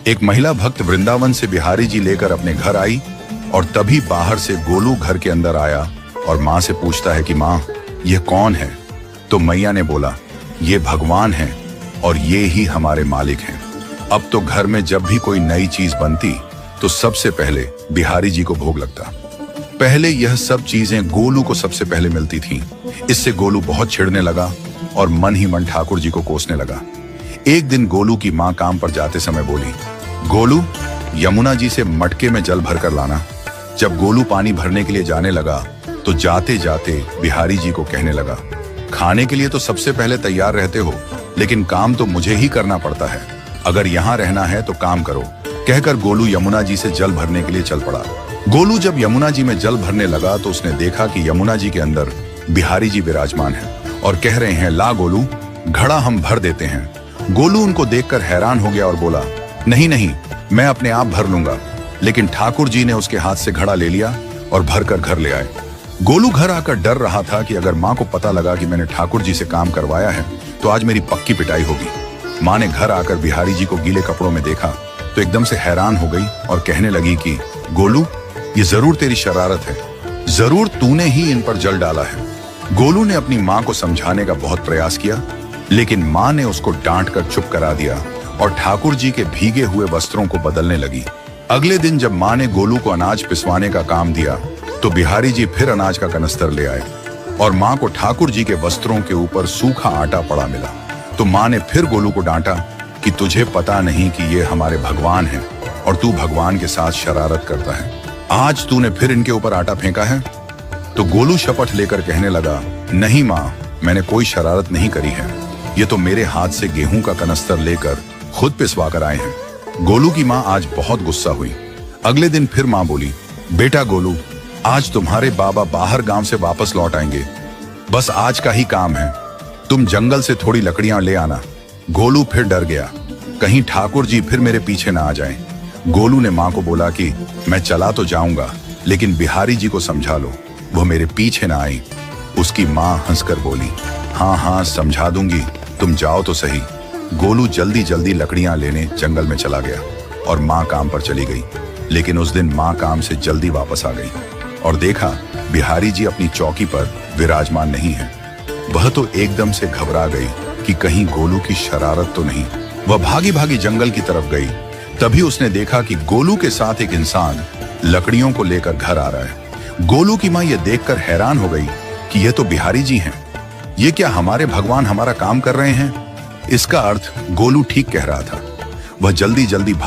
एक महिला भक्त वृंदावन से बिहारी जी लेकर अपने घर आई और तभी बाहर से गोलू घर के अंदर आया और माँ से पूछता है कि माँ, ये कौन है? तो मैया ने बोला, ये भगवान है और ये ही हमारे मालिक हैं। अब तो घर में जब भी कोई नई चीज बनती तो सबसे पहले बिहारी जी को भोग लगता। पहले यह सब चीजें गोलू को सबसे पहले मिलती थीं। इससे गोलू बहुत चिढ़ने लगा और मन ही मन ठाकुर जी को कोसने लगा। एक दिन गोलू की माँ काम पर जाते समय बोली, गोलू, यमुना जी से मटके में जल भर कर लाना। जब गोलू पानी भरने के लिए जाने लगा तो जाते जाते बिहारी जी को कहने लगा, खाने के लिए तो सबसे पहले तैयार रहते हो, लेकिन काम तो मुझे ही करना पड़ता है। अगर यहाँ रहना है तो काम करो। कहकर गोलू यमुना जी से जल भरने के लिए चल पड़ा। गोलू जब यमुना जी में जल भरने लगा तो उसने देखा कि यमुना जी के अंदर बिहारी जी विराजमान हैं और कह रहे हैं, ला गोलू, घड़ा हम भर देते हैं। गोलू उनको देखकर हैरान हो गया और बोला, नहीं नहीं, मैं अपने आप भर लूंगा। लेकिन ठाकुर जी ने उसके हाथ से घड़ा ले लिया और भरकर घर ले आए। गोलू घर आकर डर रहा था कि अगर माँ को पता लगा कि मैंने ठाकुर जी से काम करवाया है तो आज मेरी पक्की पिटाई होगी। माँ ने घर आकर बिहारी जी को गीले कपड़ों में देखा तो एकदम से हैरान हो गई और कहने लगी कि गोलू, ये जरूर तेरी शरारत है, जरूर तूने ही इन पर जल डाला है। गोलू ने अपनी माँ को समझाने का बहुत प्रयास किया, लेकिन माँ ने उसको डांट कर चुप करा दिया और ठाकुर जी के भीगे हुए वस्त्रों को बदलने लगी। अगले दिन जब माँ ने गोलू को अनाज पिसवाने का काम दिया तो बिहारी जी फिर अनाज का कनस्तर ले आए और माँ को ठाकुर जी के वस्त्रों के ऊपर सूखा आटा पड़ा मिला। तो माँ ने फिर गोलू को डांटा कि तुझे पता नहीं कि ये हमारे भगवान हैं और तू भगवान के साथ शरारत करता है। आज तूने फिर इनके ऊपर आटा फेंका है। तो गोलू शपथ लेकर कहने लगा, नहीं माँ, मैंने कोई शरारत नहीं करी है। ये तो मेरे हाथ से गेहूं का कनस्तर लेकर खुद पिसवा कर आए हैं। गोलू की माँ आज बहुत गुस्सा हुई। अगले दिन फिर माँ बोली, बेटा गोलू, आज तुम्हारे बाबा बाहर गांव से वापस लौट आएंगे। बस आज का ही काम है, तुम जंगल से थोड़ी लकड़ियां ले आना। गोलू फिर डर गया, कहीं ठाकुर जी फिर मेरे पीछे ना आ जाएं। गोलू ने माँ को बोला कि मैं चला तो जाऊंगा, लेकिन बिहारी जी को समझा लो, वो मेरे पीछे ना आई। उसकी माँ हंसकर बोली, हाँ हाँ समझा दूंगी, तुम जाओ तो सही। गोलू जल्दी जल्दी लकड़ियां लेने जंगल में चला गया और माँ काम पर चली गई। लेकिन उस दिन माँ काम से जल्दी वापस आ गई और देखा बिहारी जी अपनी चौकी पर विराजमान नहीं है। वह तो एकदम से घबरा गई कि कहीं गोलू की शरारत तो नहीं। वह भागी भागी जंगल की तरफ गई। तभी उसने देखा कि गोलू के साथ एक इंसान लकड़ियों को लेकर घर आ रहा है। गोलू की माँ यह देखकर हैरान हो गई कि यह तो बिहारी जी हैं। ये क्या हमारे भगवान हमारा काम कर रहे हैं? इसका अर्थ गोलू ठीक कह रहा था। वह जल्दी जल्दी